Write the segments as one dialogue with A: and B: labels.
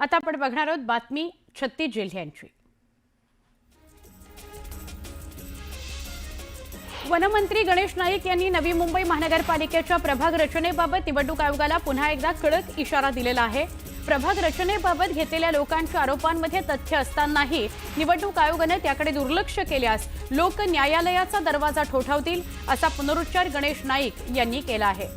A: आता आपण बघणार आहोत बातमी 36 जिल्ह्यांची। वनमंत्री गणेश नाईक यांनी नवी मुंबई महानगरपालिकेच्या प्रभाग रचनेबाबत निवडणूक आयोगाला पुन्हा एकदा कडक इशारा दिलेला आहे। प्रभाग रचनेबाबत घेतलेल्या लोकांच्या आरोपांमध्ये तथ्य असतानाही निवडणूक आयोगाने त्याकडे दुर्लक्ष केल्यास लोक न्यायालयाचा दरवाजा ठोठावतील असा पुनरुच्चार गणेश नाईक यांनी केला आहे।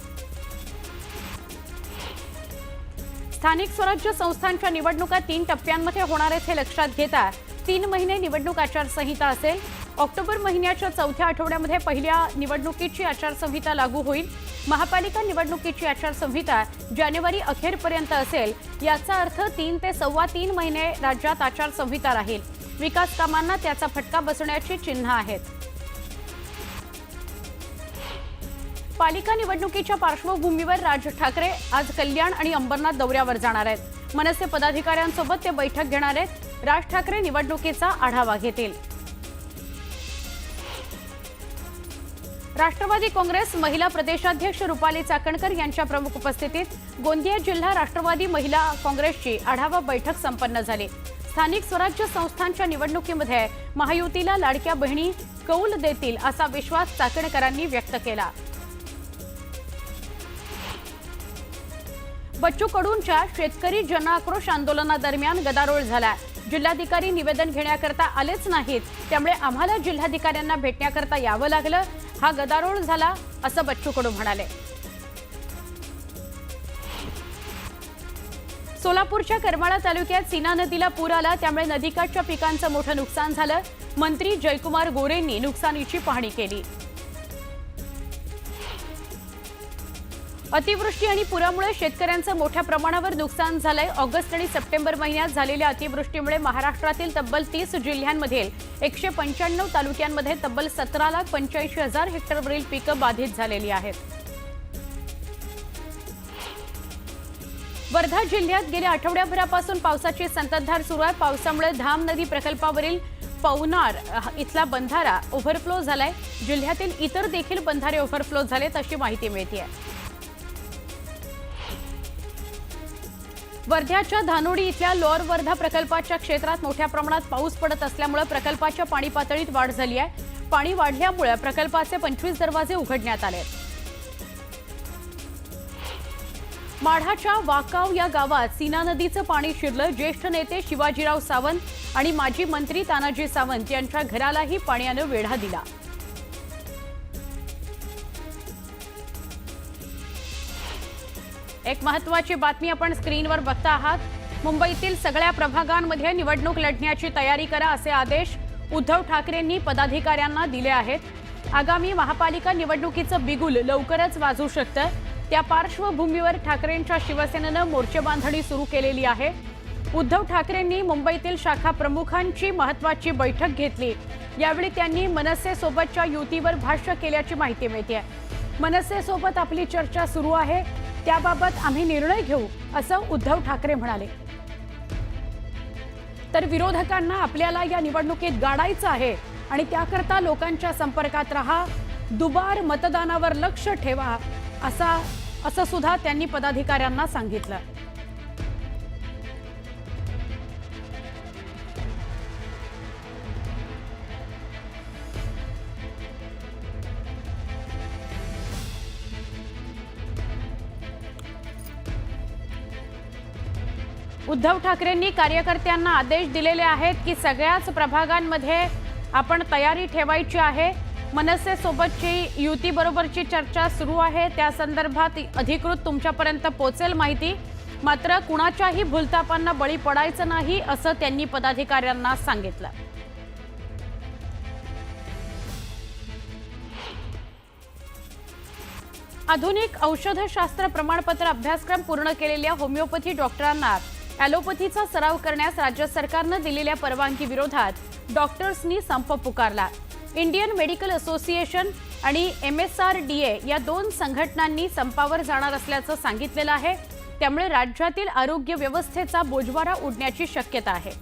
A: स्थानिक स्वराज्य संस्थांच्या निवडणुका 3 टप्प्यांमध्ये होणार आहेत हे लक्षात घेता 3 महिने निवडणूक आचारसंहिता असेल। ऑक्टोबर महिन्याच्या चौथ्या आठवड्यामध्ये पहिल्या निवडणुकीची आचारसंहिता लागू होईल। महापालिका निवडणुकीची आचारसंहिता जानेवारी अखेरपर्यंत असेल। याचा अर्थ 3 ते 3.25 महिने राज्यात आचारसंहिता राहील। विकास कामांना त्याचा फटका बसण्याची चिन्ह आहेत। पालिका निवडणुकीच्या पार्श्वभूमीवर राज ठाकरे आज कल्याण आणि अंबरनाथ दौऱ्यावर जाणार आहेत। मनसे पदाधिकाऱ्यांसोबत ते बैठक घेणार आहेत। राज ठाकरे निवडणुकीचा आढावा घेतील। राष्ट्रवादी काँग्रेस महिला प्रदेशाध्यक्ष रुपाली चाकणकर यांच्या प्रमुख उपस्थितीत गोंदिया जिल्हा राष्ट्रवादी महिला काँग्रेसची आढावा बैठक संपन्न झाली। स्थानिक स्वराज्य संस्थांच्या निवडणुकीमध्ये महायुतीला लाडक्या बहिणी कौल देतील असा विश्वास चाकणकरांनी व्यक्त केला। बच्चू कडूंच्या शेतकरी जनआक्रोश आंदोलनादरम्यान गदारोळ झाला। जिल्हाधिकारी निवेदन घेण्याकरता आलेच नाहीत, त्यामुळे आम्हाला जिल्हाधिकाऱ्यांना भेटण्याकरता यावं लागलं। हा गदारोळ झाला असं बच्चू कडू म्हणाले। सोलापूरच्या करमाळा तालुक्यात सीना नदीला पूर आला, त्यामुळे नदीकाठच्या पिकांचं मोठं नुकसान झालं। मंत्री जयकुमार गोरेंनी नुकसानीची पाहणी केली। अतिवृष्टी आणि पुरामुळे शेतकऱ्यांचं मोठ्या प्रमाणावर नुकसान झालंय। ऑगस्ट आणि सप्टेंबर महिन्यात झालेल्या अतिवृष्टीमुळे महाराष्ट्रातील तब्बल 30 जिल्ह्यांमधील 195 तालुक्यांमध्ये तब्बल 17,85,000 हेक्टरवरील पिकं बाधित झालेली आहेत। वर्धा जिल्ह्यात गेल्या आठवड्याभरापासून पावसाची संततधार सुरू आहे। पावसामुळे धाम नदी प्रकल्पावरील पवनार इथला बंधारा ओव्हरफ्लो झालाय। जिल्ह्यातील इतर देखील बंधारे ओव्हरफ्लो झालेत अशी माहिती मिळते आहे। वर्ध्याच्या धानोडी इथल्या लोअर वर्धा प्रकल्पाच्या क्षेत्रात मोठ्या प्रमाणात पाऊस पडत असल्यामुळे प्रकल्पाच्या पाणी पातळीत वाढ झाली आहे। पाणी वाढल्यामुळे प्रकल्पाचे 25 दरवाजे उघडण्यात आले। माढाच्या वाकाव या गावात सीना नदीचं पाणी शिरलं। ज्येष्ठ नेते शिवाजीराव सावंत आणि माजी मंत्री तानाजी सावंत यांच्या घरालाही पाण्यानं वेढा दिला। एक महत्त्वाची बातमी आपण स्क्रीनवर बघता आहात। मुंबईतील सगळ्या प्रभागांमध्ये निवडणूक लढण्याची तयारी करा असे आदेश उद्धव ठाकरेंनी पदाधिकाऱ्यांना दिले आहेत। आगामी महापालिका निवडणुकीचं बिगुल लवकरच वाजू शकतं। त्या पार्श्वभूमीवर ठाकरेंच्या शिवसेनेनं मोर्चेबांधणी सुरू केलेली आहे। उद्धव ठाकरेंनी मुंबईतील शाखा प्रमुखांची महत्त्वाची बैठक घेतली। यावेळी त्यांनी मनसेसोबतच्या युतीवर भाष्य केल्याची माहिती मिळते। मनसेसोबत आपली चर्चा सुरू आहे, त्याबाबत आम्ही निर्णय घेऊ असं उद्धव ठाकरे म्हणाले। तर विरोधकांना आपल्याला या निवडणुकीत गाडायचं आहे आणि त्याकरता लोकांच्या संपर्कात राहा, दुबार मतदानावर लक्ष ठेवा असं सुद्धा त्यांनी पदाधिकाऱ्यांना सांगितलं। उद्धव ठाकरेंनी कार्यकर्त्यांना आदेश दिलेले आहेत की सगळ्याच प्रभागांमध्ये आपण तयारी ठेवायची आहे। मनसेसोबतची युतीबरोबरची चर्चा सुरू आहे, त्या संदर्भात अधिकृत तुमच्यापर्यंत पोहोचेल माहिती। मात्र कुणाच्याही भूलथापांना बळी पडायचं नाही असं त्यांनी पदाधिकाऱ्यांना सांगितलं। आधुनिक औषधशास्त्र प्रमाणपत्र अभ्यासक्रम पूर्ण केलेल्या होमिओपॅथी डॉक्टरांना ॲलोपॅथीचा सराव करण्यास राज्य सरकारने दिलेल्या परवानगी विरोधात डॉक्टर्सनी संप पुकारला। इंडियन मेडिकल असोसिएशन आणि MSRDA या 2 संघटनांनी संपावर जाणार असल्याचं सांगितलेलं आहे। त्यामुळे राज्यातील आरोग्य व्यवस्थेचा बोजवारा उडण्याची शक्यता आहे।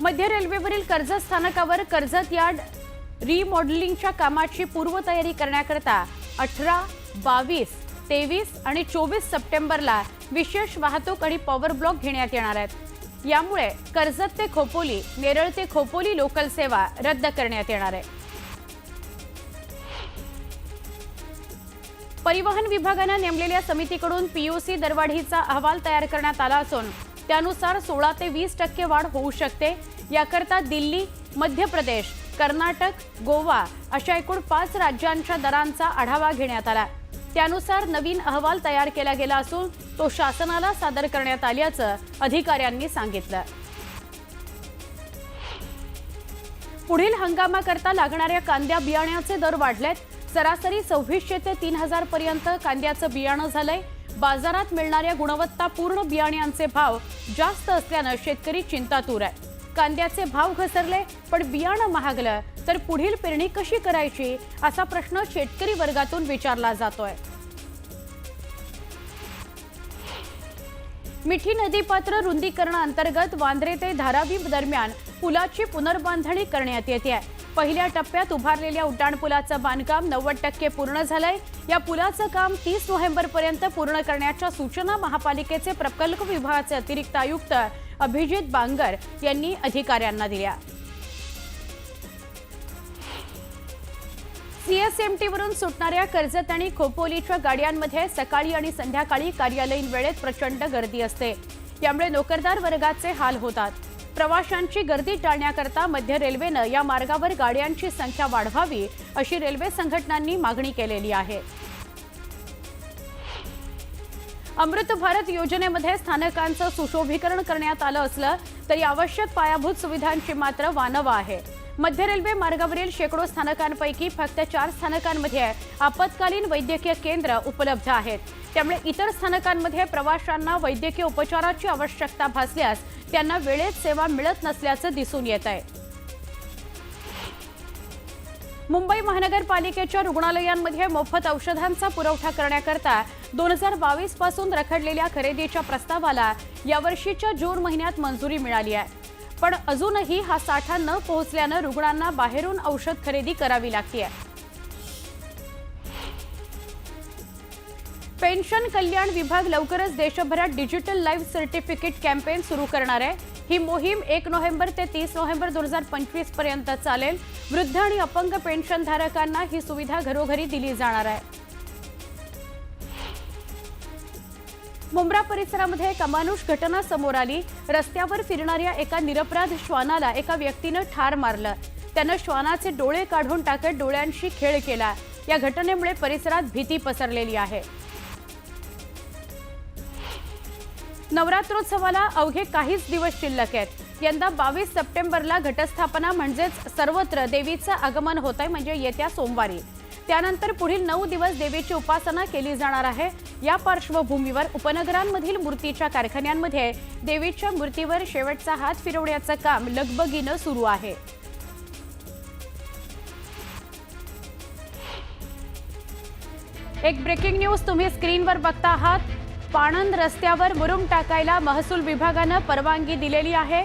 A: मध्य रेल्वेवरील कर्जत स्थानकावर कर्जत यार्ड रिमॉडेलिंगच्या कामाची पूर्वतयारी करण्याकरता 18, 22 23 आणि 24 सप्टेंबरला विशेष वाहतूक आणि पॉवर ब्लॉक घेण्यात येणार आहेत। यामुळे कर्जत ते खोपोली, नेरळ ते खोपोली लोकल सेवा रद्द करण्यात येणार आहे। परिवहन विभागाने नेमलेल्या समितीकडून पीयूसी दरवाढीचा अहवाल तयार करण्यात आला असून त्यानुसार 16 ते 20% वाढ होऊ शकते। याकरता दिल्ली, मध्य प्रदेश, कर्नाटक, गोवा अशा एकूण 5 राज्यांच्या दरांचा आढावा घेण्यात आला। त्यानुसार नवीन अहवाल तयार केला गेला असून तो शासनाला सादर करण्यात आल्याचं अधिकाऱ्यांनी सांगितलं। पुढील हंगामाकरता लागणाऱ्या कांद्या बियाण्याचे दर वाढलेत। सरासरी 2600 ते 3000 पर्यंत कांद्याचं बियाणं झालंय। बाजारात मिळणाऱ्या गुणवत्तापूर्ण बियाण्यांचे भाव जास्त असल्यानं शेतकरी चिंतातूर आहे। कांद्याचे भाव घसरले पण बियाणं महागलं तर पुढील पेरणी कशी करायची असा प्रश्न शेतकरी वर्गातून विचारला जातोय। मिठी नदीपात्र रुंदीकरणाअंतर्गत वांद्रे ते धारावी दरम्यान पुलाची पुनर्बांधणी करण्यात येते। पहिल्या टप्प्यात उभारलेल्या उड्डाणपुलाचं बांधकाम 90% पूर्ण झालंय। या पुलाचं काम 30 नोव्हेंबरपर्यंत पूर्ण करण्याच्या सूचना महापालिकेचे प्रकल्प विभागाचे अतिरिक्त आयुक्त अभिजित बांगर यांनी अधिकाऱ्यांना दिल्या। सीएसएमटीवरून सुटणाऱ्या कर्जत आणि खोपोलीच्या गाड्यांमध्ये सकाळी आणि संध्याकाळी कार्यालयीन वेळेत प्रचंड गर्दी असते। यामुळे नोकरदार वर्गाचे हाल होतात। प्रवाशांची गर्दी टाळण्याकरता मध्य रेल्वेनं या मार्गावर गाड्यांची संख्या वाढवावी अशी रेल्वे संघटनांनी मागणी केलेली आहे। अमृत भारत योजनेमध्ये स्थानकांचं सुशोभीकरण करण्यात आलं असलं तरी आवश्यक पायाभूत सुविधांची मात्र वानवा आहे। मध्य रेल्वे मार्गावरील शेकडो स्थानकांपैकी फक्त 4 स्थानकांमध्ये आपत्कालीन वैद्यकीय केंद्र उपलब्ध आहेत। त्यामुळे इतर स्थानकांमध्ये प्रवाशांना वैद्यकीय उपचाराची आवश्यकता भासल्यास त्यांना वेळेत सेवा मिळत नसल्याचं दिसून येत आहे। मुंबई महानगरपालिकेच्या रुग्णालयांमध्ये मोफत औषधांचा पुरवठा करण्याकरता 2022 पासून रखडलेल्या खरेदीच्या प्रस्तावाला यावर्षीच्या जून महिन्यात मंजुरी मिळाली आहे। पण अजूनही हा साठा न पोहोचल्यानं रुग्णांना बाहेरून औषध खरेदी करावी लागते। पेन्शन कल्याण विभाग लवकरच देशभरात डिजिटल लाईफ सर्टिफिकेट कॅम्पेन सुरू करणार आहे। ही मोहीम 1 नोव्हेंबर ते 30 नोव्हेंबर 2025 पर्यंत चालेल। वृद्ध आणि अपंग पेन्शनधारकांना ही सुविधा घरोघरी दिली जाणार आहे। मुंब्रा परिसरामध्ये एक अमानुष घटना समोर आली। रस्त्यावर फिरणाऱ्या एका निरपराध श्वानाला एका व्यक्तीने ठार मारलं। त्यानं श्वानाचे डोळे काढून टाकत डोळ्यांशी खेळ केला। या घटनेमुळे परिसरात भीती पसरलेली आहे। नवरात्रोत्सवाला अवघे काहीच दिवस शिल्लक आहेत। यंदा 22 सप्टेंबरला घटस्थापना म्हणजेच सर्वत्र देवीचं आगमन होत आहे, म्हणजे येत्या सोमवारी। त्यानंतर पुढील 9 दिवस देवीची उपासना केली जाणार आहे। या पार्श्वभूमीवर उपनगरांमधील मूर्तीच्या कारखान्यांमध्ये देवीच्या मूर्तीवर शेवटचा हात फिरवण्याचं काम लगबगीनं सुरू आहे। एक ब्रेकिंग न्यूज तुम्ही स्क्रीनवर बघता आहात। पाणंद रस्त्यावर मुरुम टाकायला महसूल विभागानं परवानगी दिलेली आहे।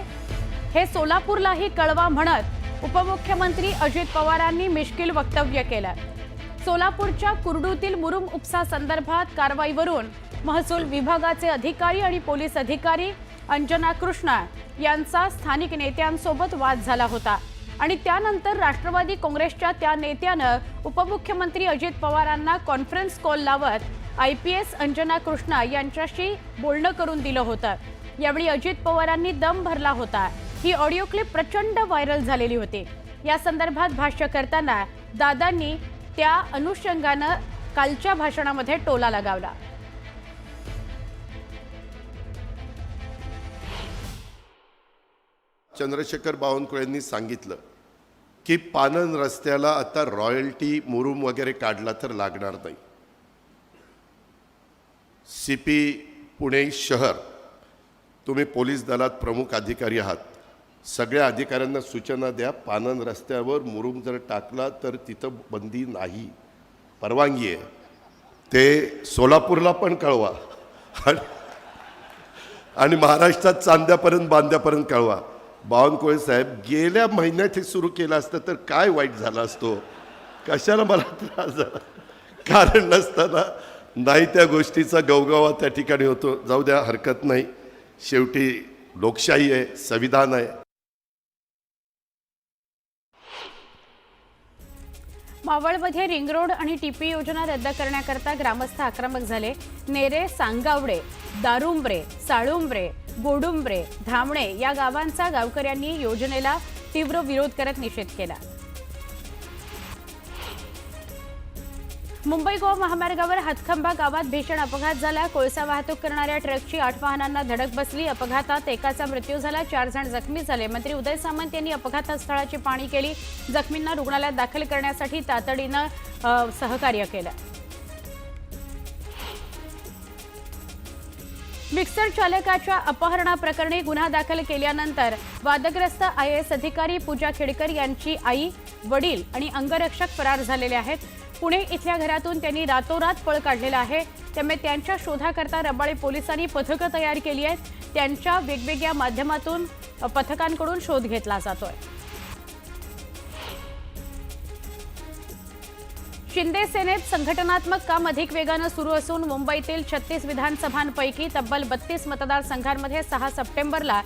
A: हे सोलापूरलाही कळवा म्हणत उपमुख्यमंत्री अजित पवारांनी मिश्किल वक्तव्य केलं। सोलापूरच्या कुर्डूतील मुरुम उपसा संदर्भात कारवाईवरून महसूल विभागाचे अधिकारी आणि पोलीस अधिकारी अंजना कृष्णा यांचा स्थानिक नेत्यांसोबत वाद झाला होता आणि त्यानंतर राष्ट्रवादी काँग्रेसच्या त्या नेत्यानं उपमुख्यमंत्री अजित पवारांना कॉन्फरन्स कॉल लावत आयपीएस अंजना कृष्णा यांच्याशी बोलणं करून दिलं होतं। यावेळी अजित पवारांनी दम भरला होता। ही ऑडिओ क्लिप प्रचंड व्हायरल झालेली होती। या संदर्भात भाष्य करताना दादांनी त्या अनुषंगानं कालच्या भाषणामध्ये टोला लगावला।
B: चंद्रशेखर बावनकुळेंनी सांगितलं की पानन रस्त्याला आता रॉयल्टी मुरुम वगैरे काढला तर लागणार नाही। सीपी पुणे शहर, तुम्ही पोलीस दलात प्रमुख अधिकारी आहात, सगळ्या अधिकाऱ्यांना सूचना द्या, पानन रस्त्यावर मुरुम जर टाकला तर तिथं बंदी नाही, परवानगी आहे। ते सोलापूरला पण कळवा आणि महाराष्ट्रात चांद्यापर्यंत बांद्यापर्यंत कळवा। बावनकुळे साहेब, गेल्या महिन्यात हे सुरू केलं असतं तर काय वाईट झालं असतो, कशाला मला त्रास झाला, कारण नसताना नाही त्या गोष्टीचा गवगवा त्या ठिकाणी होतो. जाऊ द्या, हरकत नाही. शेवटी लोकशाही आहे, संविधान आहे.
A: मावळमध्ये रिंग रोड आणि टीपी योजना रद्द करण्याकरता ग्रामस्थ आक्रमक झाले. नेरे, सांगावडे, दारुंब्रे, साळुंब्रे, गोडुंब्रे, धामणे या गावांचा गावकऱ्यांनी योजनेला तीव्र विरोध करत निषेध केला. मुंबई गोवा महामार्गावर हातखंबा गावात भीषण अपघात झाला. कोळसा वाहतूक करणाऱ्या ट्रकची 8 वाहनांना धडक बसली. अपघातात एकाचा मृत्यू झाला, 4 जण जखमी झाले. मंत्री उदय सामंत यांनी अपघातस्थळाची पाहणी केली. जखमींना रुग्णालयात दाखल करण्यासाठी तातडीनं सहकार्य केलं. मिक्सर चालकाच्या अपहरणाप्रकरणी गुन्हा दाखल केल्यानंतर वादग्रस्त IAS अधिकारी पूजा खेडकर यांची आई, वडील आणि अंगरक्षक फरार झालेले आहेत. पुणे इथल्या घरातून त्यांनी रातोरात पळ काढलेला आहे. त्यामुळे त्यांच्या शोधाकरता रबाळे पोलिसांनी पथकं तयार केली आहेत. त्यांच्या वेगवेगळ्या माध्यमातून पथकांकडून शोध घेतला जातोय. शिंदे सेनेत संघटनात्मक काम अधिक वेगानं सुरू असून मुंबईतील 36 विधानसभांपैकी तब्बल 32 मतदारसंघांमध्ये 6 सप्टेंबरला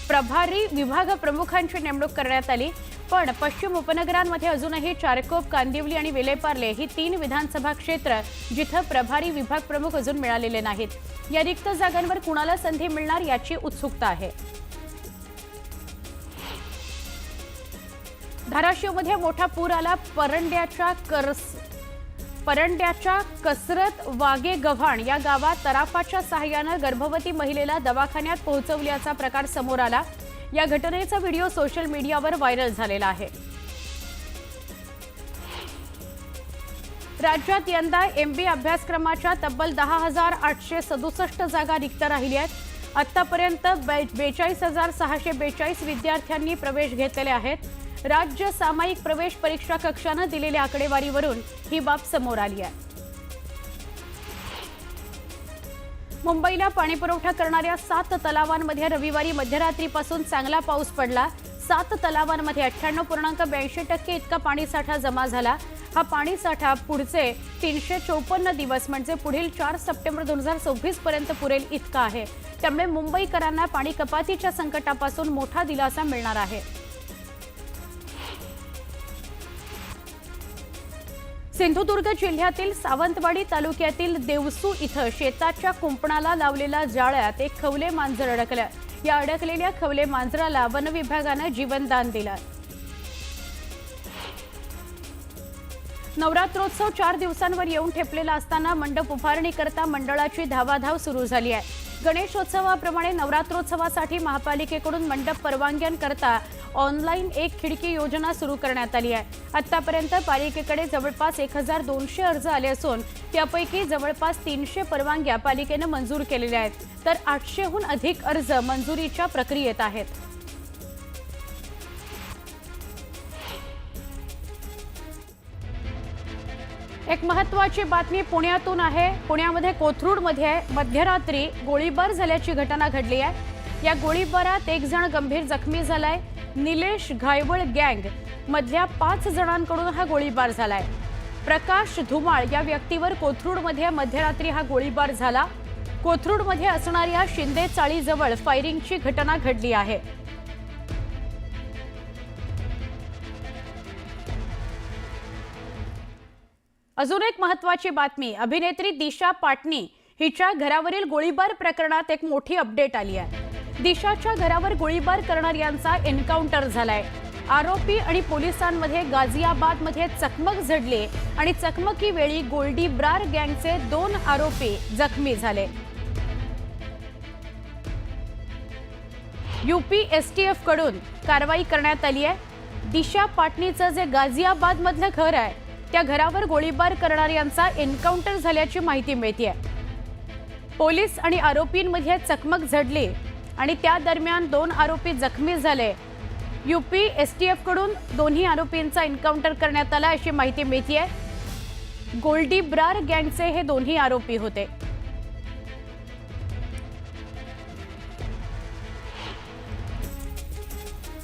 A: प्रभारी विभाग प्रमुखांची नेमणूक करण्यात आली. पण पश्चिम उपनगरांमध्ये अजूनही चारकोप, कांदिवली आणि विलेपार्ले ही 3 विधानसभा क्षेत्र जिथं प्रभारी विभाग प्रमुख अजून मिळालेले नाहीत. या रिक्त जागांवर कुणाला संधी मिळणार याची उत्सुकता आहे. धाराशिवमध्ये मोठा पूर आला. परंड्याच्या कसरत वागे गव्हाण या गावात तराफाच्या सहाय्यानं गर्भवती महिलेला दवाखान्यात पोहोचवल्याचा प्रकार समोर आला. या घटनेचा व्हिडिओ सोशल मीडियावर व्हायरल झालेला आहे. राज्यात यंदा MBA अभ्यासक्रमाच्या तब्बल 10,867 जागा रिक्त राहिल्या आहेत. आतापर्यंत 42,642 विद्यार्थ्यांनी प्रवेश घेतलेले आहेत. राज्य सामायिक प्रवेश परीक्षा कक्षानं दिलेल्या आकडेवारीवरून ही बाब समोर आली आहे. मुंबईला पाणीपुरवठा करणाऱ्या 7 तलावांमध्ये रविवारी मध्यरात्रीपासून चांगला पाऊस पडला. 7 तलावांमध्ये 98.82% इतका पाणीसाठा जमा झाला. हा पाणीसाठा पुढचे 354 दिवस म्हणजे पुढील 4 सप्टेंबर 2026 पर्यंत पुरेल इतका आहे. त्यामुळे मुंबईकरांना पाणी कपातीच्या संकटापासून मोठा दिलासा मिळणार आहे. सिंधुदुर्ग जिल्ह्यातील सावंतवाडी तालुक्यातील देवसू इथं शेताच्या कुंपणाला लावलेल्या जाळ्यात एक खवले मांजर अडकलं. या अडकलेल्या खवले मांजराला वन विभागानं जीवनदान दिलं. नवरात्रोत्सव 4 दिवसांवर येऊन ठेपलेला असताना मंडप उभारणीकरता मंडळाची धावाधाव सुरू झाली आहे. गणेशोत्सवाप्रमाणे नवरात्रोत्सवासाठी महापालिकेकडून मंडप परवानग्यांकरता ऑनलाईन एक खिडकी योजना सुरू करण्यात आली आहे. आतापर्यंत पालिकेकडे जवळपास 1,200 अर्ज आले असून त्यापैकी जवळपास 300 परवानग्या पालिकेनं मंजूर केलेल्या आहेत, तर 800हून अधिक अर्ज मंजुरीच्या प्रक्रियेत आहेत. एक महत्त्वाची बातमी पुण्यातून आहे. पुण्यामध्ये कोथरूडमध्ये मध्यरात्री गोळीबार झाल्याची घटना घडली आहे. या गोळीबारात 1 जण गंभीर जखमी झालाय. निलेश घायवळ गँग मधल्या 5 जणांकडून हा गोळीबार झालाय. प्रकाश धुमाळ या व्यक्तीवर कोथरूडमध्ये मध्यरात्री हा गोळीबार झाला. कोथरूडमध्ये असणाऱ्या शिंदे चाळीजवळ फायरिंगची घटना घडली आहे. अजून एक महत्त्वाची बातमी. अभिनेत्री दिशा पाटनी हिच्या घरावरील गोळीबार प्रकरणात एक मोठी अपडेट आली आहे. दिशाच्या घरावर गोळीबार करणाऱ्यांचा एन्काउंटर झालाय. आरोपी आणि पोलिसांमध्ये गाझियाबादमध्ये चकमक झडली आणि चकमकीवेळी गोल्डी ब्रार गँगचे 2 आरोपी जखमी झाले. UP STF कडून कारवाई करण्यात आली आहे. दिशा पाटनीचं जे गाझियाबादमधलं घर आहे त्या घरावर गोळीबार करणाऱ्यांचा एन्काउंटर झाल्याची माहिती मिळते. पोलीस आणि आरोपींमध्ये चकमक झडली आणि त्या दरम्यान 2 आरोपी जखमी झाले. UP STF कडून दोन्ही आरोपींचा एन्काउंटर करण्यात आला अशी माहिती मिळते. गोल्डी ब्रार गँगचे हे दोन्ही आरोपी होते.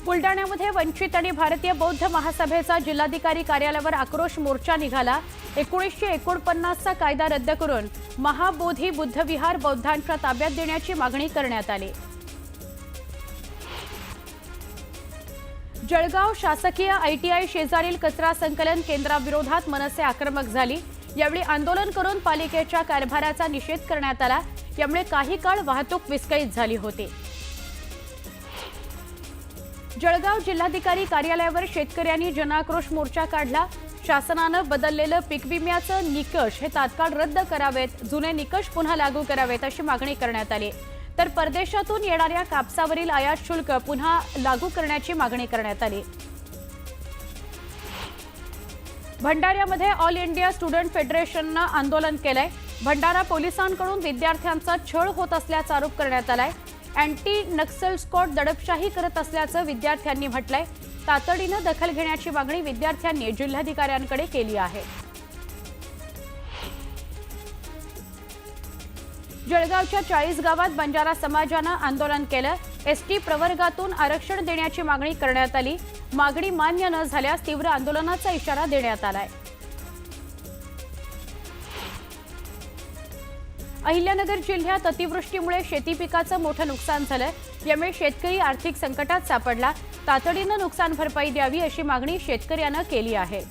A: बुलडाण्यामध्ये वंचित आणि भारतीय बौद्ध महासभेचा जिल्हाधिकारी कार्यालयावर आक्रोश मोर्चा निघाला. 1949चा कायदा रद्द करून महाबोधी बुद्धविहार बौद्धांच्या ताब्यात देण्याची मागणी करण्यात आली. जळगाव शासकीय ITI शेजारील कचरा संकलन केंद्राविरोधात मनसे आक्रमक झाली. यावेळी आंदोलन करून पालिकेच्या कारभाराचा निषेध करण्यात आला. यामुळे काही काळ वाहतूक विस्कळीत झाली होती. जळगाव जिल्हाधिकारी कार्यालयावर शेतकऱ्यांनी जनाक्रोश मोर्चा काढला. शासनानं बदललेलं पीक विम्याचं निकष हे तात्काळ रद्द करावेत, जुने निकष पुन्हा लागू करावेत अशी मागणी करण्यात आली. तर परदेशातून येणाऱ्या कापसावरील आयात शुल्क पुन्हा लागू करण्याची मागणी करण्यात आली. भंडाऱ्यामध्ये ऑल इंडिया स्टुडंट फेडरेशननं आंदोलन केलंय. भंडारा पोलिसांकडून विद्यार्थ्यांचा छळ होत असल्याचा आरोप करण्यात आलाय. अँटी नक्सल स्क्वॉड दडपशाही करत असल्याचं विद्यार्थ्यांनी म्हटलंय. तातडीनं दखल घेण्याची मागणी विद्यार्थ्यांनी जिल्हाधिकाऱ्यांकडे केली आहे. जळगावच्या 40 गावात बंजारा समाजानं आंदोलन केलं. ST प्रवर्गातून आरक्षण देण्याची मागणी करण्यात आली. मागणी मान्य न झाल्यास तीव्र आंदोलनाचा इशारा देण्यात आलाय. अहिल्यानगर जिल्ह्यात अतिवृष्टीमुळे शेती पिकाचं मोठं नुकसान झालं. यामुळे शेतकरी आर्थिक संकटात सापडला. तातडीनं नुकसान भरपाई द्यावी अशी मागणी शेतकऱ्यानं केली आहे.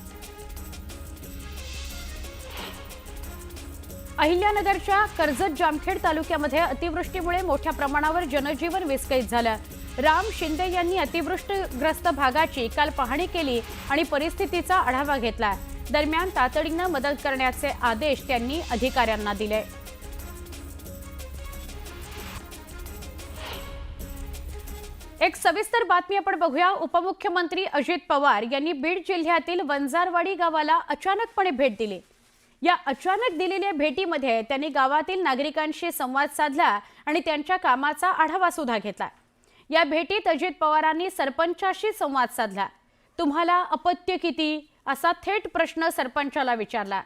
A: अहिल्यानगरच्या कर्जत जामखेड तालुक्यामध्ये अतिवृष्टीमुळे मोठ्या प्रमाणावर जनजीवन विस्कळीत झालं. राम शिंदे यांनी अतिवृष्टीग्रस्त भागाची काल पाहणी केली आणि परिस्थितीचा आढावा घेतला. दरम्यान तातडीनं मदत करण्याचे आदेश त्यांनी अधिकाऱ्यांना दिले. एक सविस्तर बातमी आपण बघूया. उपमुख्यमंत्री अजित पवार यांनी बीड जिल्ह्यातील वंजारवाडी गावाला अचानकपणे भेट दिली. या अचानक दिलेल्या भेटीमध्ये त्यांनी गावातील नागरिकांशी संवाद साधला आणि त्यांच्या कामाचा आढावा सुद्धा घेतला. या भेटीत अजित पवारांनी सरपंचाशी संवाद साधला. तुम्हाला अपत्य किती असा थेट प्रश्न सरपंचाला विचारला.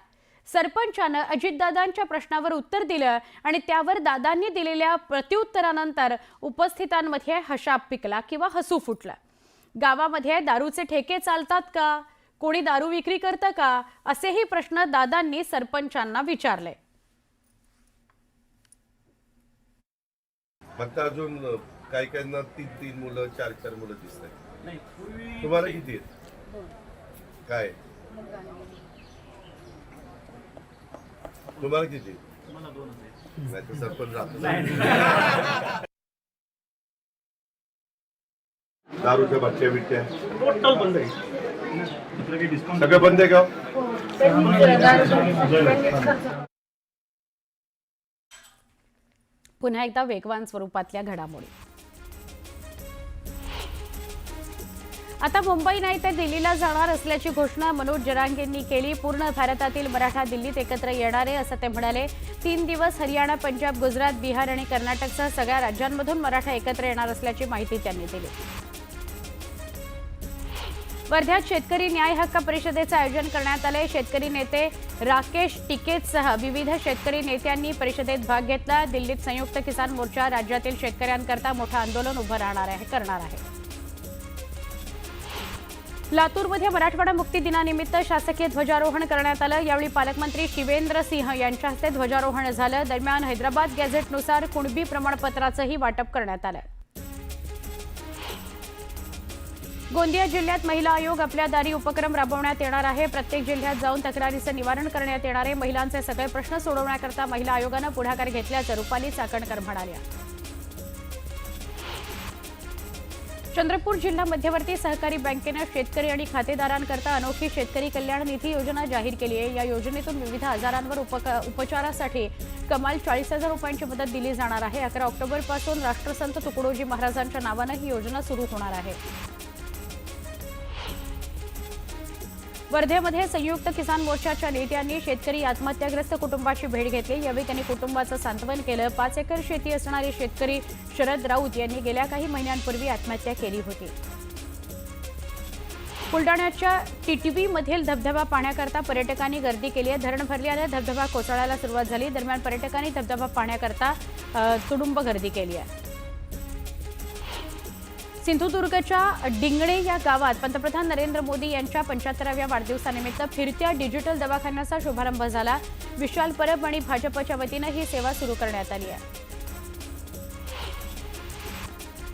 A: सरपंचानं अजितदादांच्या प्रश्नावर उत्तर दिलं आणि त्यावर दादांनी दिलेल्या प्रत्युत्तरानंतर उपस्थितांमध्ये हशाप पिकला किंवा हसू फुटलं. गावामध्ये दारूचे ठेके चालतात का, कोणी दारू विक्री करतं का, असेही प्रश्न दादांनी सरपंचांना विचारले.
B: फक्त अजून काही काहींना 3 मुलं 4 मुलं दिसत आहेत. तुम्हाला किती आहेत? काय तुम्हाला किती? नाही तर सरपंच राहतो. दारूच्या भट्ट्या बिट्ट्या
C: टोटल बंद आहे.
B: सगळं बंद आहे का?
A: पुन्हा एकदा वेगवान स्वरूपातल्या घडामोडी. आता मुंबई नाही तर दिल्लीला जाणार असल्याची घोषणा मनोज जरांगेंनी केली. पूर्ण भारतातील मराठा दिल्लीत एकत्र येणार आहे असं ते म्हणाले. 3 दिवस हरियाणा, पंजाब, गुजरात, बिहार आणि कर्नाटकसह सगळ्या राज्यांमधून मराठा एकत्र येणार असल्याची माहिती त्यांनी दिली. वर्ध्यात शेतकरी न्याय हक्क परिषदेचं आयोजन करण्यात आले. शेतकरी नेते राकेश टिकेतसह विविध शेतकरी नेत्यांनी परिषदेत भाग घेतला. दिल्लीत संयुक्त किसान मोर्चा राज्यातील शेतकऱ्यांकरता मोठं आंदोलन उभं करणार आहे. लातूरमध्ये मराठवाडा मुक्ती दिनानिमित्त शासकीय ध्वजारोहण करण्यात आलं. यावेळी पालकमंत्री शिवेंद्र सिंह यांच्या हस्ते ध्वजारोहण झालं. दरम्यान हैदराबाद गॅझेटनुसार कुणबी प्रमाणपत्राचंही वाटप करण्यात आलं. गोंदिया जिल्ह्यात महिला आयोग आपल्या दारी उपक्रम राबवण्यात येणार आहे. प्रत्येक जिल्ह्यात जाऊन तक्रारीचं निवारण करण्यात येणार आहे. महिलांचे सगळे प्रश्न सोडवण्याकरता महिला आयोगानं पुढाकार घेतल्याचं रुपाली चाकणकर म्हणाल्या. चंद्रपूर जिल्हा मध्यवर्ती सहकारी बँकेनं शेतकरी आणि खातेदारांकरता अनोखी शेतकरी कल्याण निधी योजना जाहीर केली आहे. या योजनेतून विविध आजारांवर उपचारासाठी कमाल 40,000 रुपयांची मदत दिली जाणार आहे. 11 ऑक्टोबरपासून राष्ट्रसंत तुकडोजी महाराजांच्या नावानं ही योजना सुरू होणार आहे. वर्धेमध्ये संयुक्त किसान मोर्चाच्या नेत्यांनी शेतकरी आत्महत्याग्रस्त कुटुंबाची भेट घेतली. यावेळी त्यांनी कुटुंबाचं सांत्वन केलं. 5 एकर शेती असणारे शेतकरी शरद राऊत यांनी गेल्या काही महिन्यांपूर्वी आत्महत्या केली होती. बुलडाण्याच्या टिटवीमधील धबधबा पाहण्याकरता पर्यटकांनी गर्दी केली आहे. धरण भरल्याने धबधबा कोसळायला सुरुवात झाली. दरम्यान पर्यटकांनी धबधबा पाहण्याकरता तुडुंब गर्दी केली आहे. सिंधुदुर्गच्या डिंगणे या गावात पंतप्रधान नरेंद्र मोदी यांच्या 75व्या वाढदिवसानिमित्त फिरत्या डिजिटल दवाखान्याचा शुभारंभ झाला। विशाल परब आणि भाजपच्या वतीने ही सेवा सुरू करण्यात आली आहे।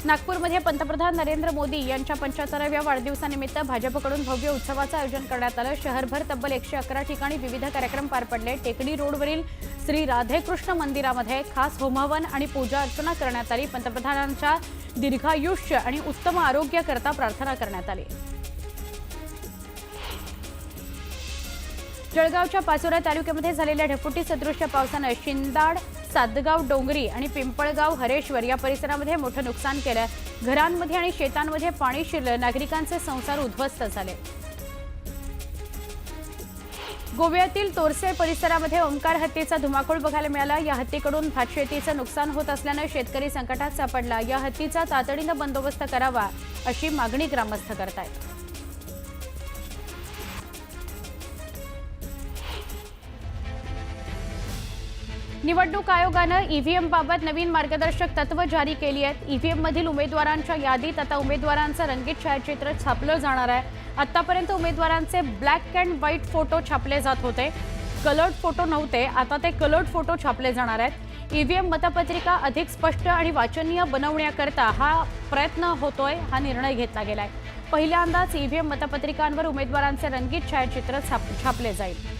A: नागपूरमध्ये पंतप्रधान नरेंद्र मोदी यांच्या 75व्या वाढदिवसानिमित्त भाजपकडून भव्य उत्सवाचं आयोजन करण्यात आलं। शहरभर तब्बल 111 ठिकाणी विविध कार्यक्रम पार पडले। टेकडी रोडवरील श्री राधेकृष्ण मंदिरामध्ये खास होमहवन आणि पूजा अर्चना करण्यात आली। पंतप्रधानांच्या दीर्घायुष्य आणि उत्तम आरोग्याकरता प्रार्थना करण्यात आली। जळगावच्या पाचोरा तालुक्यामध्ये झालेल्या ढगफुटी सदृश्य पावसाने शिंदाड, सातगाव डोंगरी आणि पिंपळगाव हरेश्वर या परिसरामध्ये मोठं नुकसान केलं। घरांमध्ये आणि शेतांमध्ये पाणी शिरलं, नागरिकांचे संसार उद्ध्वस्त झाले। गोव्यातील तोरसे परिसरामध्ये ओंकार हत्तीचा धुमाकूळ बघायला मिळाला। या हत्तीकडून भातशेतीचं नुकसान होत असल्याने शेतकरी संकटात सापडला। या हत्तीचा तातडीनं बंदोबस्त करावा अशी मागणी ग्रामस्थ करतायत। निवडणूक आयोगानं ईव्हीएम बाबत नवीन मार्गदर्शक तत्व जारी केली आहेत। ईव्हीएम मधील उमेदवारांच्या यादीत आता उमेदवारांचं रंगीत छायाचित्र छापलं जाणार आहे। आतापर्यंत उमेदवारांचे ब्लॅक अँड व्हाईट फोटो छापले जात होते, कलर्ड फोटो नव्हते। आता ते कलर्ड फोटो छापले जाणार आहेत। ईव्हीएम मतपत्रिका अधिक स्पष्ट आणि वाचनीय बनवण्याकरता हा प्रयत्न होतोय, हा निर्णय घेतला गेलाय। पहिल्यांदाच ईव्हीएम मतपत्रिकांवर उमेदवारांचे रंगीत छायाचित्र छापले जाईल।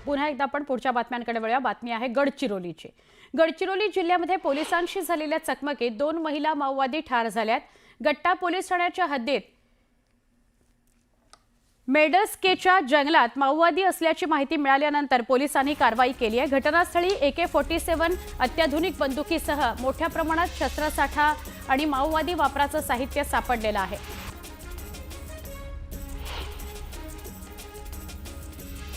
A: पुन्हा एकदा आपण पुढच्या बातम्यांकडे वळूया। बातमी आहे गडचिरोलीची। गडचिरोली जिल्ह्यामध्ये पोलिसांशी झालेल्या चकमकीत 2 महिला माओवादी ठार झाल्यात। गट्टा पोलीस ठाण्याच्या हद्दीत मेडस्केच्या जंगलात माओवादी असल्याची माहिती मिळाल्यानंतर पोलिसांनी कारवाई केली आहे। घटनास्थळी AK-47 अत्याधुनिक बंदुकीसह मोठ्या प्रमाणात शस्त्रसाठा आणि माओवादी वापराचं साहित्य सापडलेलं आहे।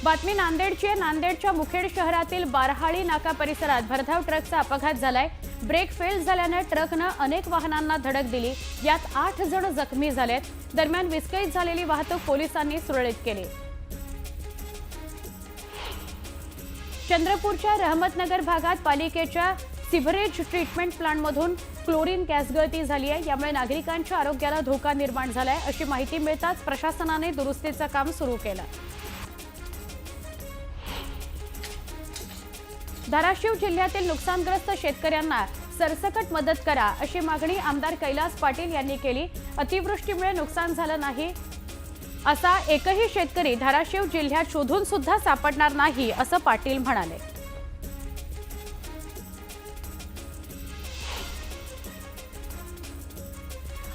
A: बातमी नांदेडची आहे। नांदेडच्या मुखेड शहरातील बारहाळी नाका परिसरात भरधाव ट्रकचा अपघात झालाय। ब्रेक फेल झाल्याने ट्रकनं अनेक वाहनांना धडक दिली। यात 8 जण जखमी झालेत। दरम्यान विस्कळीत झालेली वाहतूक पोलिसांनी सुरळीत केली। चंद्रपूरच्या रहमतनगर भागात पालिकेच्या सिव्हरेज ट्रीटमेंट प्लांटमधून क्लोरीन गॅस गळती झाली आहे। यामुळे नागरिकांच्या आरोग्याला धोका निर्माण झालाय। अशी माहिती मिळताच प्रशासनाने दुरुस्तीचं काम सुरू केलं। धाराशिव जिल्ह्यातील नुकसानग्रस्त शेतकऱ्यांना सरसकट मदत करा अशी मागणी आमदार कैलास पाटील यांनी केली। अतिवृष्टीमुळे नुकसान झालं नाही असा एकही शेतकरी धाराशिव जिल्ह्यात शोधून सुद्धा सापडणार नाही असं पाटील म्हणाले।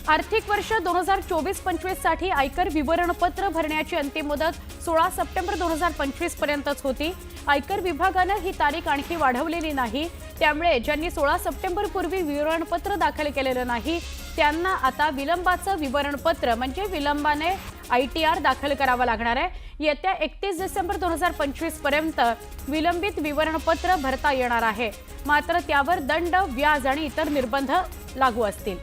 A: आर्थिक वर्ष 2024-25 साठी आयकर विवरणपत्र भरण्याची अंतिम मुदत 16 सप्टेंबर 2025 पर्यंतच होती। आयकर विभागाने ही तारीख आणखी वाढवलेली नाही। त्यामुळे ज्यांनी 16 सप्टेंबर पूर्वी विवरणपत्र दाखल केलेलं नाही त्यांना आता विलंबाचं विवरणपत्र म्हणजे विलंबाने ITR दाखल करावं लागणार आहे। येत्या 31 डिसेंबर 2025 पर्यंत विलंबित विवरणपत्र भरता येणार आहे। मात्र त्यावर दंड, व्याज आणि इतर निर्बंध लागू असतील।